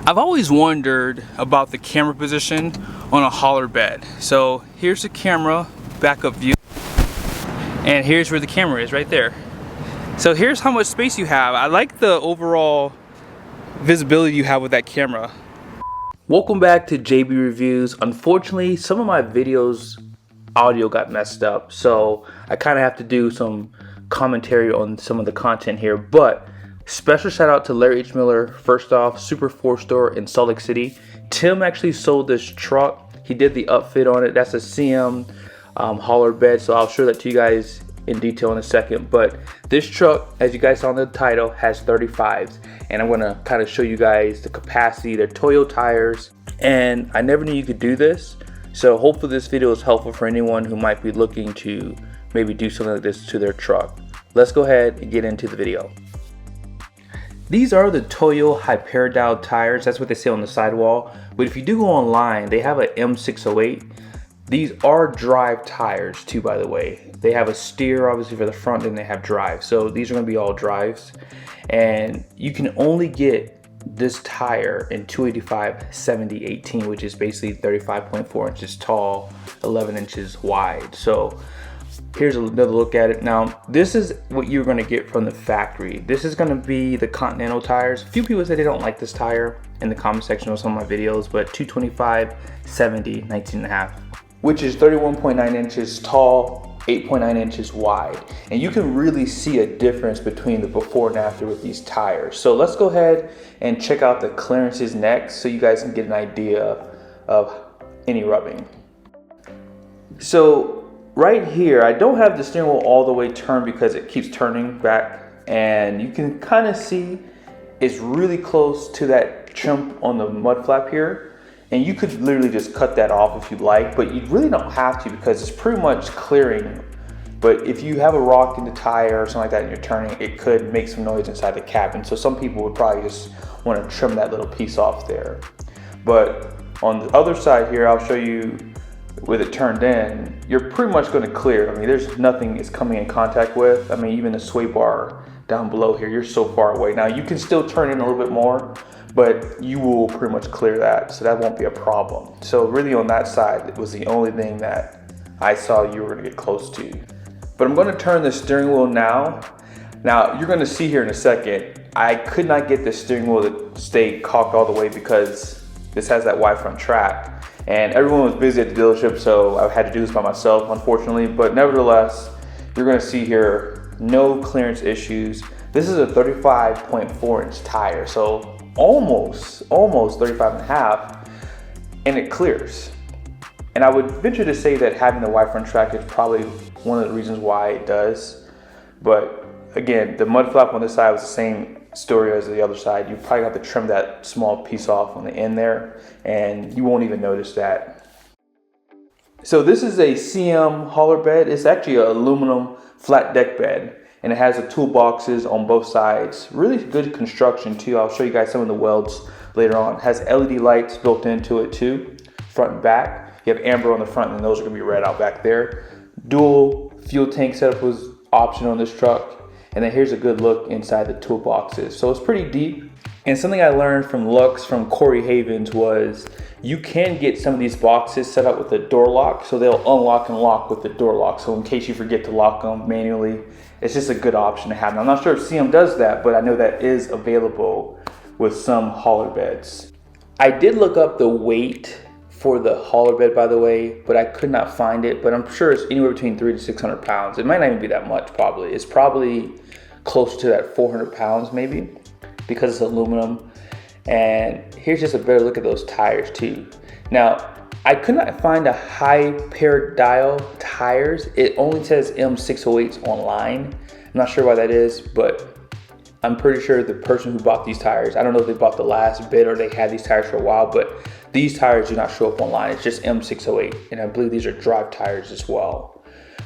I've always wondered about the camera position on a hauler bed. So here's the camera backup view, and here's where the camera is right there. So here's how much space you have. I like the overall visibility you have with that camera. Welcome back to JB Reviews. Unfortunately, some of my videos audio got messed up, so I kind of have to do some commentary on some of the content here, but special shout out to Larry H. Miller, first off, Super 4 store in Salt Lake City. Tim actually sold this truck. He did the upfit on it. That's a CM hauler bed, so I'll show that to you guys in detail in a second. But this truck, as you guys saw in the title, has 35's, and I'm gonna kind of show you guys the capacity, their Toyo tires, and I never knew you could do this. So hopefully this video is helpful for anyone who might be looking to maybe do something like this to their truck. Let's go ahead and get into the video. These are the Toyo Hyperdial tires. That's what they say on the sidewall. But if you do go online, they have an M608. These are drive tires too, by the way. They have a steer obviously for the front, and they have drive. So these are gonna be all drives. And you can only get this tire in 285/70/18, which is basically 35.4 inches tall, 11 inches wide. So here's another look at it. Now, this is what you're gonna get from the factory. This is gonna be the Continental tires. A few people say they don't like this tire in the comment section of some of my videos, but 225/70 19.5, which is 31.9 inches tall, 8.9 inches wide. And you can really see a difference between the before and after with these tires. So let's go ahead and check out the clearances next so you guys can get an idea of any rubbing. So right here, I don't have the steering wheel all the way turned because it keeps turning back, and you can kind of see it's really close to that trim on the mud flap here, and you could literally just cut that off if you'd like, but you really don't have to because it's pretty much clearing. But if you have a rock in the tire or something like that and you're turning, it could make some noise inside the cabin. So some people would probably just want to trim that little piece off there. But on the other side here, I'll show you with it turned in, you're pretty much going to clear. I mean, there's nothing it's coming in contact with. I mean, even the sway bar down below here, you're so far away. Now you can still turn in a little bit more, but you will pretty much clear that, so that won't be a problem. So really on that side, it was the only thing that I saw you were going to get close to. But I'm going to turn the steering wheel now. Now you're going to see here in a second, I could not get the steering wheel to stay cocked all the way because this has that wide front track. And everyone was busy at the dealership, so I had to do this by myself, unfortunately. But nevertheless, you're gonna see here, no clearance issues. This is a 35.4 inch tire, so almost 35.5, and it clears. And I would venture to say that having the wide front track is probably one of the reasons why it does. But again, the mud flap on this side was the same story as the other side. You probably have to trim that small piece off on the end there, and you won't even notice that. So this is a CM hauler bed. It's actually an aluminum flat deck bed, and it has the toolboxes on both sides. Really good construction too. I'll show you guys some of the welds later on. It has LED lights built into it too, front and back. You have amber on the front, and those are gonna be red out back there. Dual fuel tank setup was optional on this truck. And then here's a good look inside the toolboxes. So it's pretty deep. And something I learned from Lux, from Corey Havens, was you can get some of these boxes set up with a door lock, so they'll unlock and lock with the door lock. So in case you forget to lock them manually, it's just a good option to have. Now, I'm not sure if CM does that, but I know that is available with some hauler beds. I did look up the weight for the hauler bed, by the way, but I could not find it. But I'm sure it's anywhere between 300 to 600 pounds. It might not even be that much, probably. It's probably close to that 400 pounds maybe, because it's aluminum. And here's just a better look at those tires too. Now, I could not find a Hyperdial tires. It only says M608s online. I'm not sure why that is, but I'm pretty sure the person who bought these tires, I don't know if they bought the last bit or they had these tires for a while, but these tires do not show up online. It's just M608, and I believe these are drive tires as well.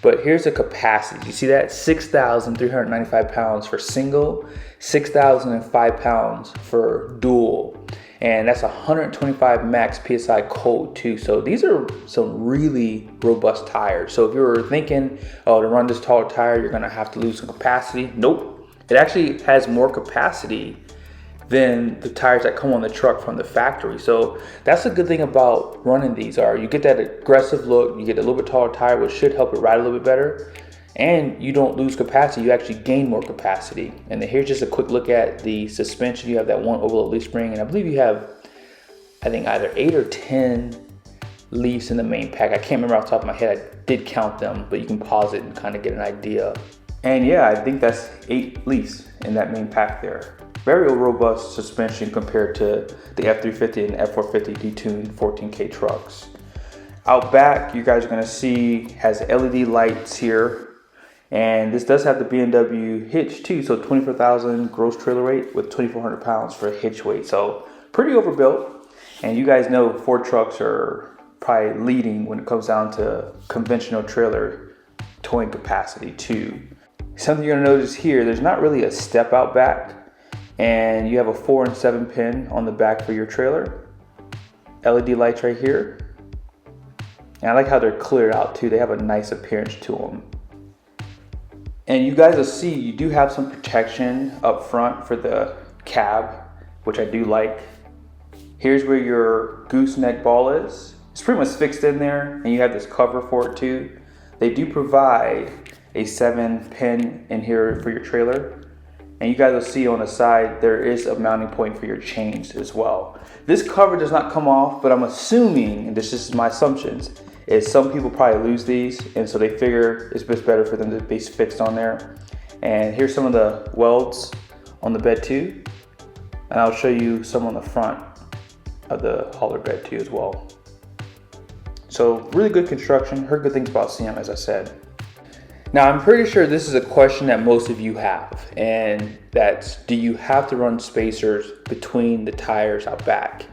But here's the capacity. You see that? 6,395 pounds for single, 6,005 pounds for dual. And that's 125 max PSI cold too. So these are some really robust tires. So if you were thinking, oh, to run this taller tire, you're gonna have to lose some capacity. Nope. It actually has more capacity than the tires that come on the truck from the factory. So that's a good thing about running these, are you get that aggressive look, you get a little bit taller tire, which should help it ride a little bit better, and you don't lose capacity, you actually gain more capacity. And then here's just a quick look at the suspension. You have that one overload leaf spring, and I believe you have, I think, either 8 or 10 leaves in the main pack. I can't remember off the top of my head, I did count them, but you can pause it and kind of get an idea. And yeah, I think that's 8 leaves in that main pack there. Very robust suspension compared to the F350 and F450 detuned 14K trucks. Out back, you guys are gonna see has LED lights here. And this does have the BMW hitch too, so 24,000 gross trailer weight with 2,400 pounds for a hitch weight. So pretty overbuilt. And you guys know Ford trucks are probably leading when it comes down to conventional trailer towing capacity too. Something you're gonna notice here, there's not really a step out back, and you have a 4 and 7 pin on the back for your trailer. LED lights right here. And I like how they're cleared out too. They have a nice appearance to them. And you guys will see you do have some protection up front for the cab, which I do like. Here's where your gooseneck ball is. It's pretty much fixed in there, and you have this cover for it too. They do provide a 7 pin in here for your trailer. And you guys will see on the side, there is a mounting point for your chains as well. This cover does not come off, but I'm assuming, and this is my assumptions, is some people probably lose these, and so they figure it's just better for them to be fixed on there. And here's some of the welds on the bed too. And I'll show you some on the front of the hauler bed too as well. So really good construction, heard good things about CM, as I said. Now I'm pretty sure this is a question that most of you have, and that's, do you have to run spacers between the tires out back?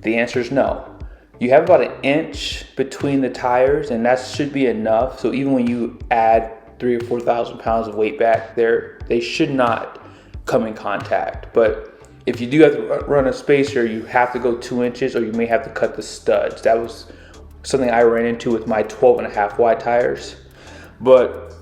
The answer is no. You have about 1 inch between the tires, and that should be enough. So even when you add 3,000 or 4,000 pounds of weight back there, they should not come in contact. But if you do have to run a spacer, you have to go 2 inches, or you may have to cut the studs. That was something I ran into with my 12.5 wide tires. But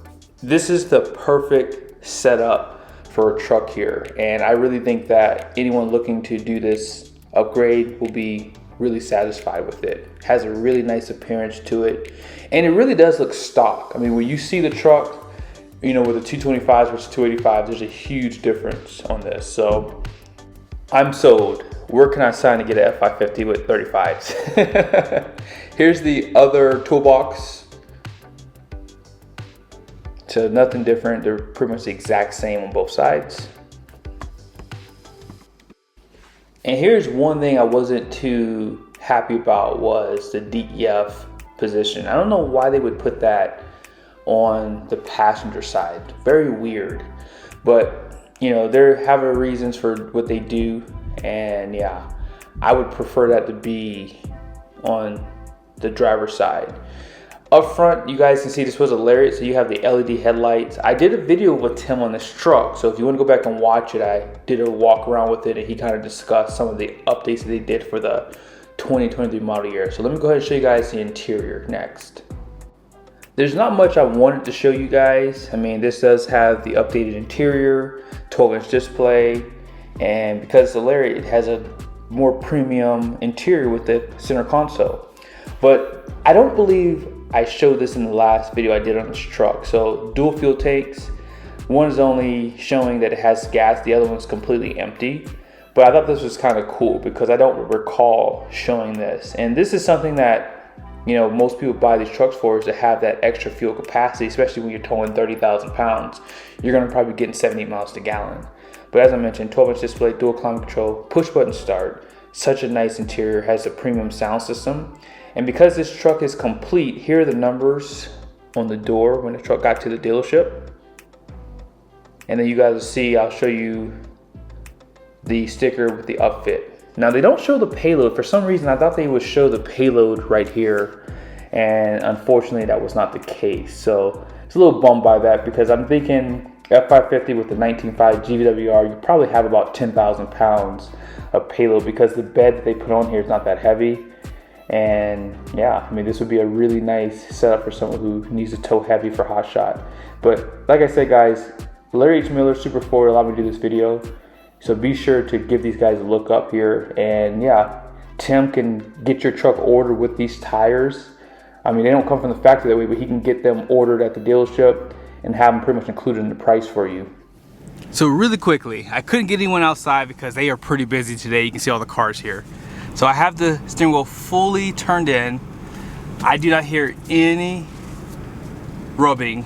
this is the perfect setup for a truck here. And I really think that anyone looking to do this upgrade will be really satisfied with it. It has a really nice appearance to it. And it really does look stock. I mean, when you see the truck, you know, with the 225s versus 285s, there's a huge difference on this. So I'm sold. Where can I sign to get an F550 with 35's? Here's the other toolbox. So nothing different. They're pretty much the exact same on both sides. And here's one thing I wasn't too happy about, was the DEF position. I don't know why they would put that on the passenger side. Very weird. But you know, they have reasons for what they do, and yeah, I would prefer that to be on the driver's side. Up front, you guys can see this was a Lariat, so you have the LED headlights. I did a video with Tim on this truck, so if you want to go back and watch it, I did a walk around with it, and he kind of discussed some of the updates that they did for the 2023 model year. So let me go ahead and show you guys the interior next. There's not much I wanted to show you guys. I mean, this does have the updated interior, 12-inch display, and because it's a Lariat, it has a more premium interior with the center console. But I don't believe I showed this in the last video I did on this truck. So dual fuel tanks. One is only showing that it has gas, the other one's completely empty. But I thought this was kind of cool because I don't recall showing this. And this is something that, you know, most people buy these trucks for, is to have that extra fuel capacity, especially when you're towing 30,000 pounds. You're gonna probably be getting 70 miles to gallon. But as I mentioned, 12-inch display, dual climate control, push button start. Such a nice interior, has a premium sound system. And because this truck is complete, here are the numbers on the door when the truck got to the dealership. And then you guys will see, I'll show you the sticker with the upfit. Now they don't show the payload. For some reason, I thought they would show the payload right here. And unfortunately, that was not the case. So it's a little bummed by that, because I'm thinking F550 with the 19.5 GVWR, you probably have about 10,000 pounds of payload, because the bed that they put on here is not that heavy. And yeah, I mean, this would be a really nice setup for someone who needs to tow heavy for hot shot. But like I said, guys, Larry H. Miller Super 4 allowed me to do this video. So be sure to give these guys a look up here. And yeah, Tim can get your truck ordered with these tires. I mean, they don't come from the factory that way, but he can get them ordered at the dealership and have them pretty much included in the price for you. So really quickly, I couldn't get anyone outside because they are pretty busy today. You can see all the cars here. So I have the steering wheel fully turned in. I do not hear any rubbing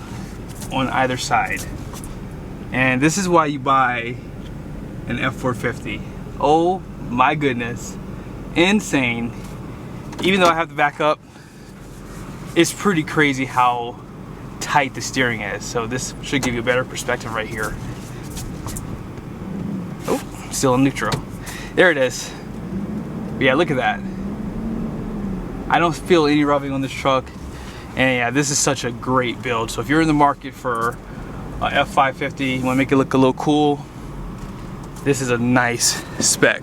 on either side. And this is why you buy an F450. Oh my goodness, insane. Even though I have the back up, it's pretty crazy how tight the steering is. So this should give you a better perspective right here. Oh, still in neutral. There it is. But yeah, look at that. I don't feel any rubbing on this truck. And yeah, this is such a great build. So if you're in the market for a F550, you want to make it look a little cool, this is a nice spec.